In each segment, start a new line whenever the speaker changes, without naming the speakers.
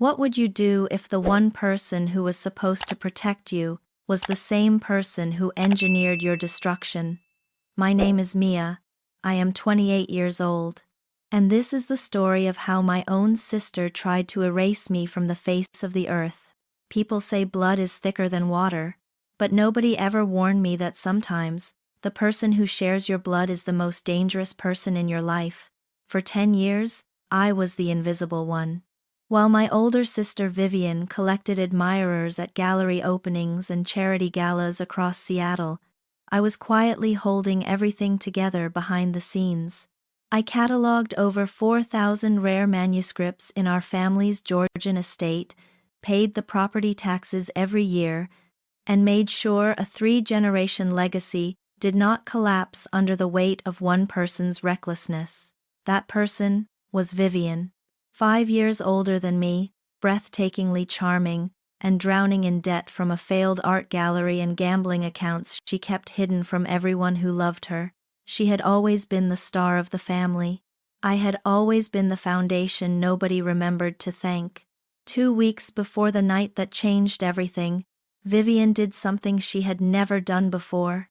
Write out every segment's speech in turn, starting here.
What would you do if the one person who was supposed to protect you was the same person who engineered your destruction? My name is Mia. I am 28 years old. And this is the story of how my own sister tried to erase me from the face of the earth. People say blood is thicker than water, but nobody ever warned me that sometimes the person who shares your blood is the most dangerous person in your life. For 10 years, I was the invisible one. While my older sister Vivian collected admirers at gallery openings and charity galas across Seattle, I was quietly holding everything together behind the scenes. I cataloged over 4,000 rare manuscripts in our family's Georgian estate, paid the property taxes every year, and made sure a 3-generation legacy did not collapse under the weight of one person's recklessness. That person was Vivian. 5 years older than me, breathtakingly charming, and drowning in debt from a failed art gallery and gambling accounts she kept hidden from everyone who loved her. She had always been the star of the family. I had always been the foundation nobody remembered to thank. 2 weeks before the night that changed everything, Vivian did something she had never done before.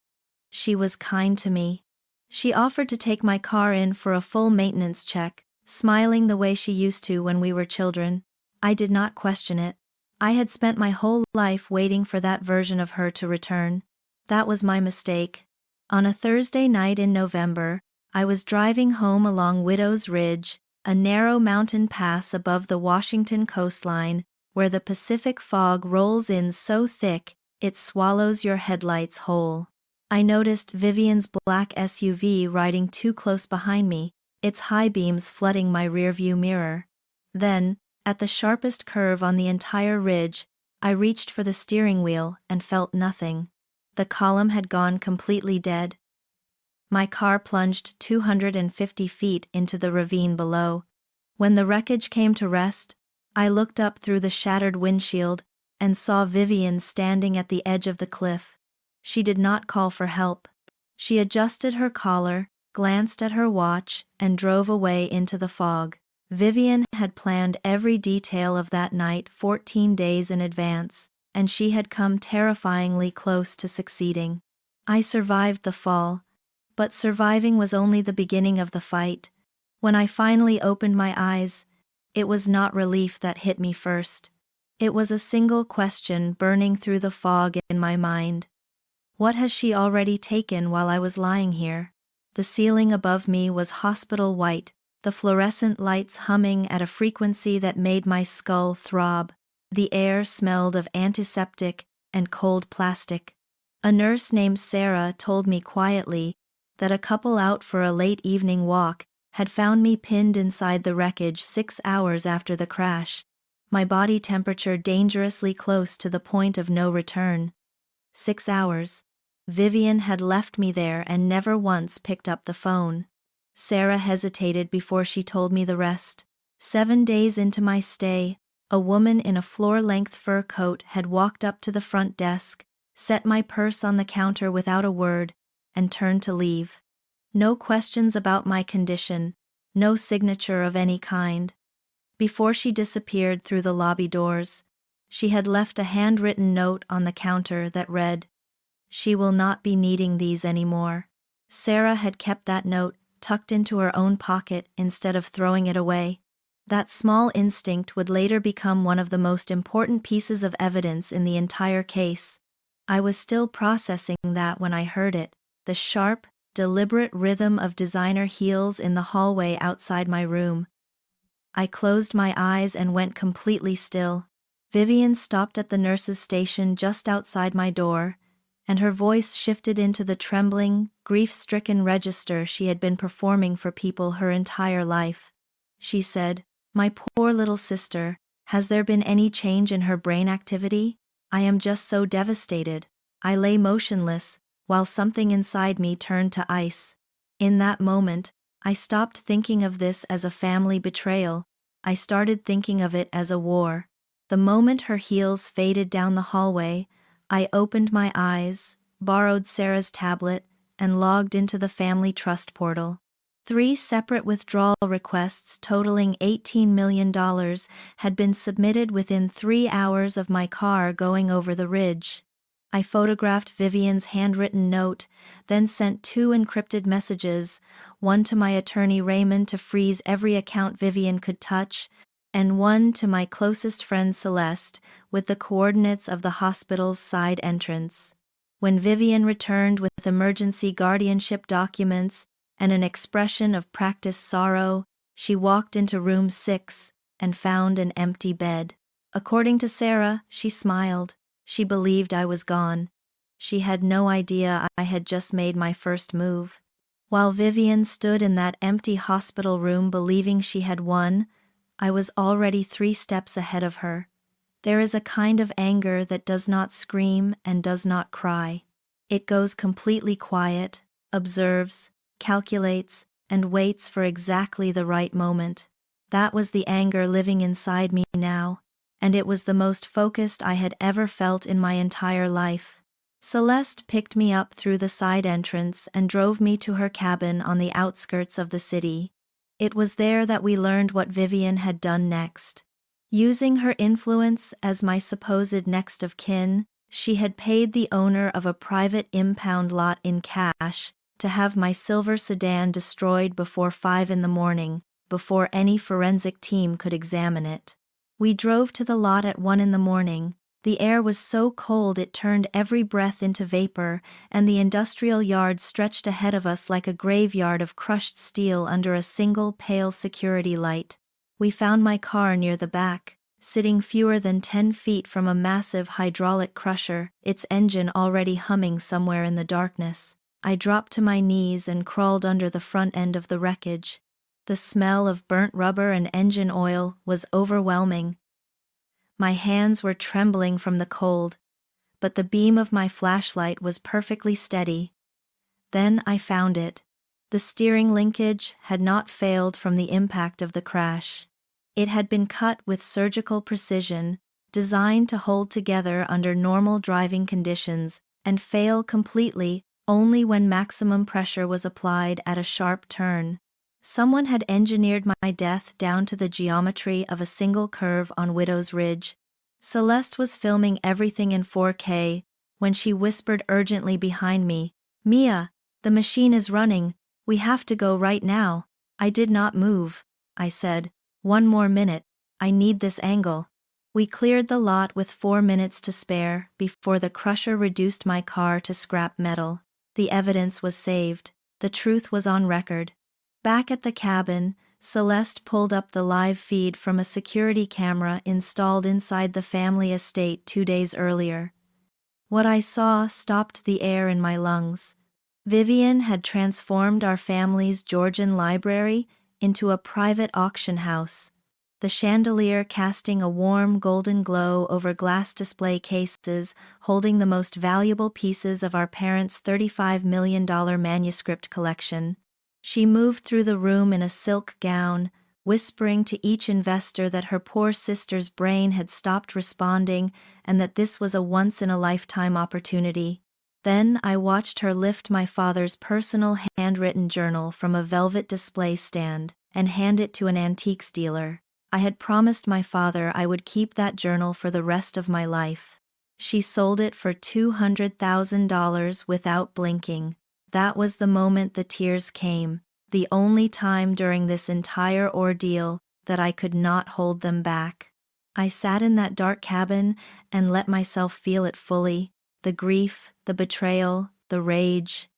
She was kind to me. She offered to take my car in for a full maintenance check, smiling the way she used to when we were children. I did not question it. I had spent my whole life waiting for that version of her to return. That was my mistake. On a Thursday night in November, I was driving home along Widow's Ridge, a narrow mountain pass above the Washington coastline, where the Pacific fog rolls in so thick it swallows your headlights whole. I noticed Vivian's black SUV riding too close behind me, its high beams flooding my rearview mirror. Then, at the sharpest curve on the entire ridge, I reached for the steering wheel and felt nothing. The column had gone completely dead. My car plunged 250 feet into the ravine below. When the wreckage came to rest, I looked up through the shattered windshield and saw Vivian standing at the edge of the cliff. She did not call for help. She adjusted her collar, glanced at her watch, and drove away into the fog. Vivian had planned every detail of that night 14 days in advance, and she had come terrifyingly close to succeeding. I survived the fall, but surviving was only the beginning of the fight. When I finally opened my eyes, it was not relief that hit me first. It was a single question burning through the fog in my mind. What has she already taken while I was lying here? The ceiling above me was hospital white, the fluorescent lights humming at a frequency that made my skull throb. The air smelled of antiseptic and cold plastic. A nurse named Sarah told me quietly that a couple out for a late evening walk had found me pinned inside the wreckage 6 hours after the crash, my body temperature dangerously close to the point of no return. 6 hours. Vivian had left me there and never once picked up the phone. Sarah hesitated before she told me the rest. 7 days into my stay, a woman in a floor-length fur coat had walked up to the front desk, set my purse on the counter without a word, and turned to leave. No questions about my condition, no signature of any kind. Before she disappeared through the lobby doors, she had left a handwritten note on the counter that read, "She will not be needing these anymore." Sarah had kept that note tucked into her own pocket instead of throwing it away. That small instinct would later become one of the most important pieces of evidence in the entire case. I was still processing that when I heard it, the sharp, deliberate rhythm of designer heels in the hallway outside my room. I closed my eyes and went completely still. Vivian stopped at the nurse's station just outside my door, and her voice shifted into the trembling, grief-stricken register she had been performing for people her entire life. She said, "My poor little sister, has there been any change in her brain activity? I am just so devastated." I lay motionless, while something inside me turned to ice. In that moment, I stopped thinking of this as a family betrayal. I started thinking of it as a war. The moment her heels faded down the hallway, I opened my eyes, borrowed Sarah's tablet, and logged into the family trust portal. 3 separate withdrawal requests totaling $18 million had been submitted within 3 hours of my car going over the ridge. I photographed Vivian's handwritten note, then sent 2 encrypted messages, one to my attorney Raymond to freeze every account Vivian could touch, and one to my closest friend Celeste with the coordinates of the hospital's side entrance. When Vivian returned with emergency guardianship documents and an expression of practiced sorrow, she walked into room 6 and found an empty bed. According to Sarah, she smiled. She believed I was gone. She had no idea I had just made my first move. While Vivian stood in that empty hospital room believing she had won, I was already 3 steps ahead of her. There is a kind of anger that does not scream and does not cry. It goes completely quiet, observes, calculates, and waits for exactly the right moment. That was the anger living inside me now, and it was the most focused I had ever felt in my entire life. Celeste picked me up through the side entrance and drove me to her cabin on the outskirts of the city. It was there that we learned what Vivian had done next. Using her influence as my supposed next of kin, she had paid the owner of a private impound lot in cash to have my silver sedan destroyed before 5 in the morning, before any forensic team could examine it. We drove to the lot at 1 in the morning. The air was so cold it turned every breath into vapor, and the industrial yard stretched ahead of us like a graveyard of crushed steel under a single pale security light. We found my car near the back, sitting fewer than 10 feet from a massive hydraulic crusher, its engine already humming somewhere in the darkness. I dropped to my knees and crawled under the front end of the wreckage. The smell of burnt rubber and engine oil was overwhelming. My hands were trembling from the cold, but the beam of my flashlight was perfectly steady. Then I found it. The steering linkage had not failed from the impact of the crash. It had been cut with surgical precision, designed to hold together under normal driving conditions and fail completely only when maximum pressure was applied at a sharp turn. Someone had engineered my death down to the geometry of a single curve on Widow's Ridge. Celeste was filming everything in 4K when she whispered urgently behind me, "Mia, the machine is running. We have to go right now." I did not move. I said, "1 more minute. I need this angle." We cleared the lot with 4 minutes to spare before the crusher reduced my car to scrap metal. The evidence was saved. The truth was on record. Back at the cabin, Celeste pulled up the live feed from a security camera installed inside the family estate 2 days earlier. What I saw stopped the air in my lungs. Vivian had transformed our family's Georgian library into a private auction house, the chandelier casting a warm golden glow over glass display cases holding the most valuable pieces of our parents' $35 million manuscript collection. She moved through the room in a silk gown, whispering to each investor that her poor sister's brain had stopped responding and that this was a once-in-a-lifetime opportunity. Then I watched her lift my father's personal handwritten journal from a velvet display stand and hand it to an antiques dealer. I had promised my father I would keep that journal for the rest of my life. She sold it for $200,000 without blinking. That was the moment the tears came, the only time during this entire ordeal that I could not hold them back. I sat in that dark cabin and let myself feel it fully, the grief, the betrayal, the rage.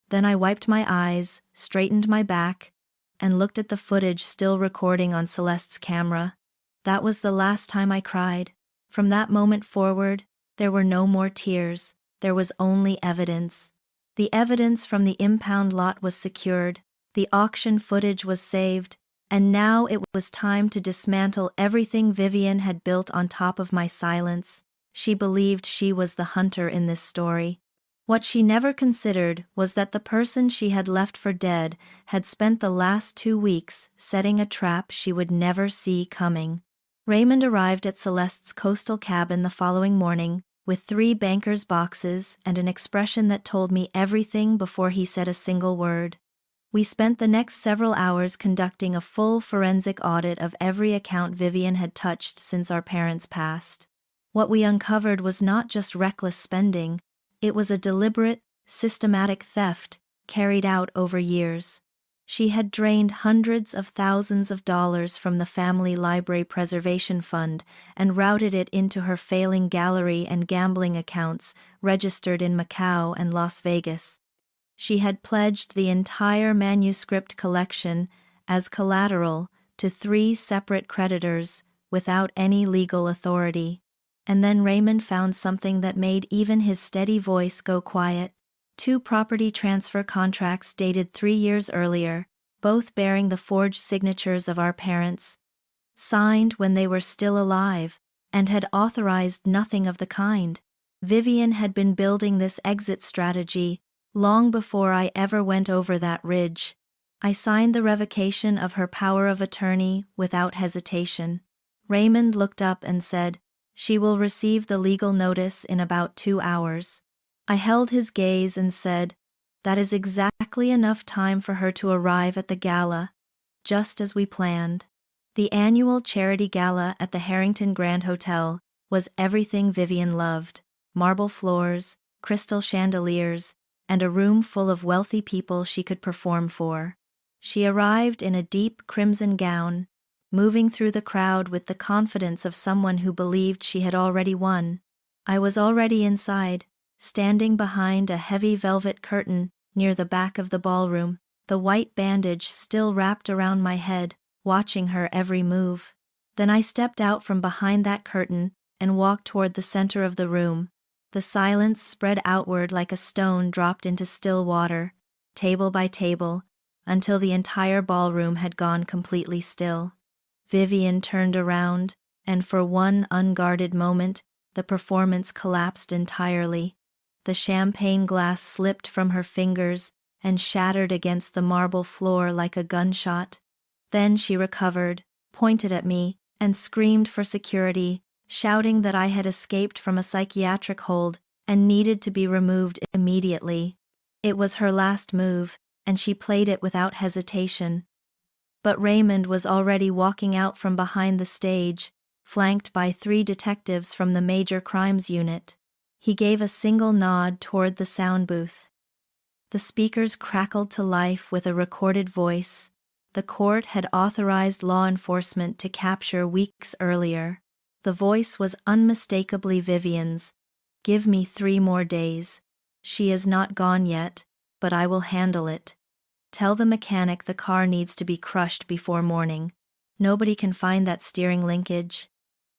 Then I wiped my eyes, straightened my back, and looked at the footage still recording on Celeste's camera. That was the last time I cried. From that moment forward, there were no more tears. There was only evidence. The evidence from the impound lot was secured, the auction footage was saved, and now it was time to dismantle everything Vivian had built on top of my silence. She believed she was the hunter in this story. What she never considered was that the person she had left for dead had spent the last 2 weeks setting a trap she would never see coming. Raymond arrived at Celeste's coastal cabin the following morning, with 3 banker's boxes and an expression that told me everything before he said a single word. We spent the next several hours conducting a full forensic audit of every account Vivian had touched since our parents passed. What we uncovered was not just reckless spending, it was a deliberate, systematic theft carried out over years. She had drained hundreds of thousands of dollars from the family library preservation fund and routed it into her failing gallery and gambling accounts registered in Macau and Las Vegas. She had pledged the entire manuscript collection as collateral to 3 separate creditors without any legal authority. And then Raymond found something that made even his steady voice go quiet. 2 property transfer contracts dated 3 years earlier, both bearing the forged signatures of our parents, signed when they were still alive, and had authorized nothing of the kind. Vivian had been building this exit strategy long before I ever went over that ridge. I signed the revocation of her power of attorney without hesitation. Raymond looked up and said, "She will receive the legal notice in about 2 hours." I held his gaze and said, "That is exactly enough time for her to arrive at the gala, just as we planned." The annual charity gala at the Harrington Grand Hotel was everything Vivian loved: marble floors, crystal chandeliers, and a room full of wealthy people she could perform for. She arrived in a deep crimson gown, moving through the crowd with the confidence of someone who believed she had already won. I was already inside, standing behind a heavy velvet curtain near the back of the ballroom, the white bandage still wrapped around my head, watching her every move. Then I stepped out from behind that curtain and walked toward the center of the room. The silence spread outward like a stone dropped into still water, table by table, until the entire ballroom had gone completely still. Vivian turned around, and for one unguarded moment, the performance collapsed entirely. The champagne glass slipped from her fingers and shattered against the marble floor like a gunshot. Then she recovered, pointed at me, and screamed for security, shouting that I had escaped from a psychiatric hold and needed to be removed immediately. It was her last move, and she played it without hesitation. But Raymond was already walking out from behind the stage, flanked by 3 detectives from the Major Crimes Unit. He gave a single nod toward the sound booth. The speakers crackled to life with a recorded voice. The court had authorized law enforcement to capture weeks earlier. The voice was unmistakably Vivian's. "Give me 3 more days. She is not gone yet, but I will handle it. Tell the mechanic the car needs to be crushed before morning. Nobody can find that steering linkage."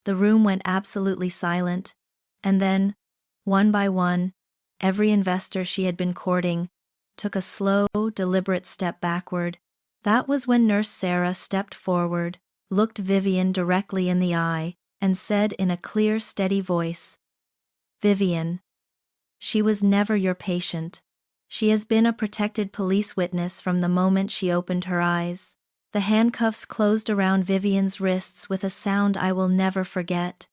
The room went absolutely silent, and then, one by one, every investor she had been courting took a slow, deliberate step backward. That was when Nurse Sarah stepped forward, looked Vivian directly in the eye, and said in a clear, steady voice, "Vivian, she was never your patient. She has been a protected police witness from the moment she opened her eyes." The handcuffs closed around Vivian's wrists with a sound I will never forget.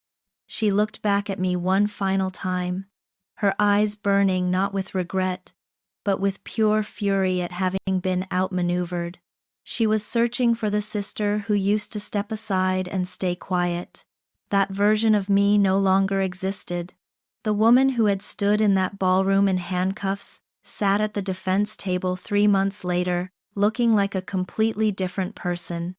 She looked back at me one final time, her eyes burning not with regret, but with pure fury at having been outmaneuvered. She was searching for the sister who used to step aside and stay quiet. That version of me no longer existed. The woman who had stood in that ballroom in handcuffs sat at the defense table 3 months later, looking like a completely different person.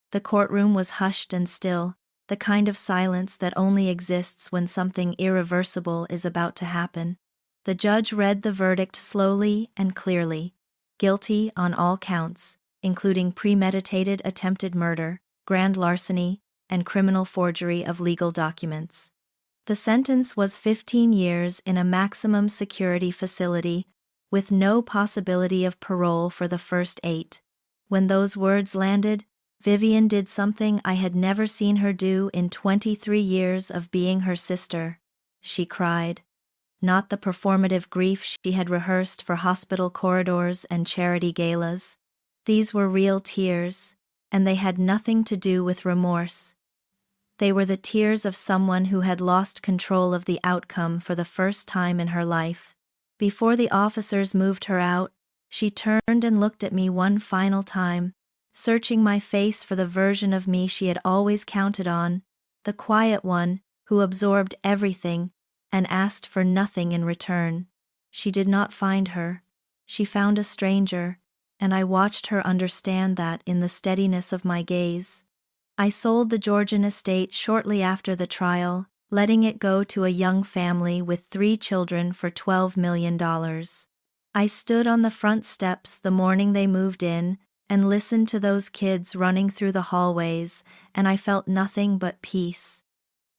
The courtroom was hushed and still, the kind of silence that only exists when something irreversible is about to happen. The judge read the verdict slowly and clearly. Guilty on all counts, including premeditated attempted murder, grand larceny, and criminal forgery of legal documents. The sentence was 15 years in a maximum security facility, with no possibility of parole for the first 8. When those words landed, Vivian did something I had never seen her do in 23 years of being her sister. She cried. Not the performative grief she had rehearsed for hospital corridors and charity galas. These were real tears, and they had nothing to do with remorse. They were the tears of someone who had lost control of the outcome for the first time in her life. Before the officers moved her out, She turned and looked at me one final time, searching my face for the version of me she had always counted on, the quiet one who absorbed everything and asked for nothing in return. She did not find her. She found a stranger, and I watched her understand that in the steadiness of my gaze. I sold the Georgian estate shortly after the trial, letting it go to a young family with 3 children for $12 million. I stood on the front steps the morning they moved in and listened to those kids running through the hallways, and I felt nothing but peace.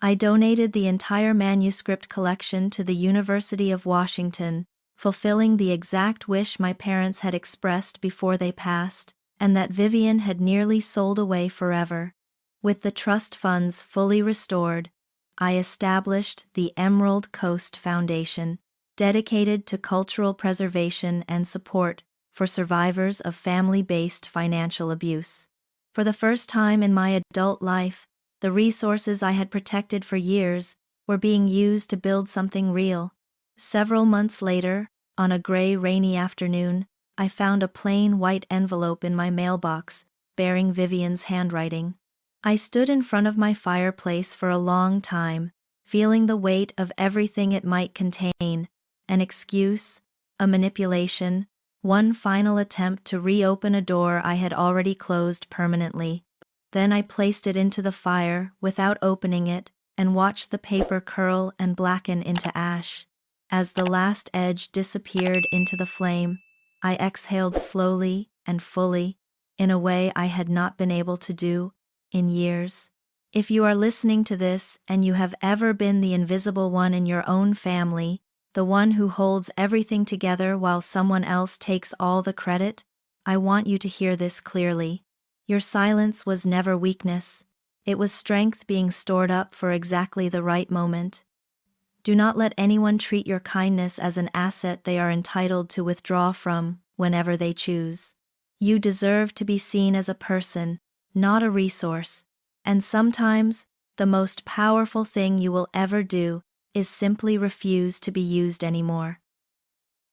I donated the entire manuscript collection to the University of Washington, fulfilling the exact wish my parents had expressed before they passed, and that Vivian had nearly sold away forever. With the trust funds fully restored, I established the Emerald Coast Foundation, dedicated to cultural preservation and support for survivors of family-based financial abuse. For the first time in my adult life, the resources I had protected for years were being used to build something real. Several months later, on a gray, rainy afternoon, I found a plain white envelope in my mailbox, bearing Vivian's handwriting. I stood in front of my fireplace for a long time, feeling the weight of everything it might contain: an excuse, a manipulation, one final attempt to reopen a door I had already closed permanently. Then I placed it into the fire without opening it and watched the paper curl and blacken into ash. As the last edge disappeared into the flame, I exhaled slowly and fully, in a way I had not been able to do in years. If you are listening to this and you have ever been the invisible one in your own family, the one who holds everything together while someone else takes all the credit, I want you to hear this clearly. Your silence was never weakness. It was strength being stored up for exactly the right moment. Do not let anyone treat your kindness as an asset they are entitled to withdraw from whenever they choose. You deserve to be seen as a person, not a resource, and sometimes the most powerful thing you will ever do is simply refuse to be used anymore.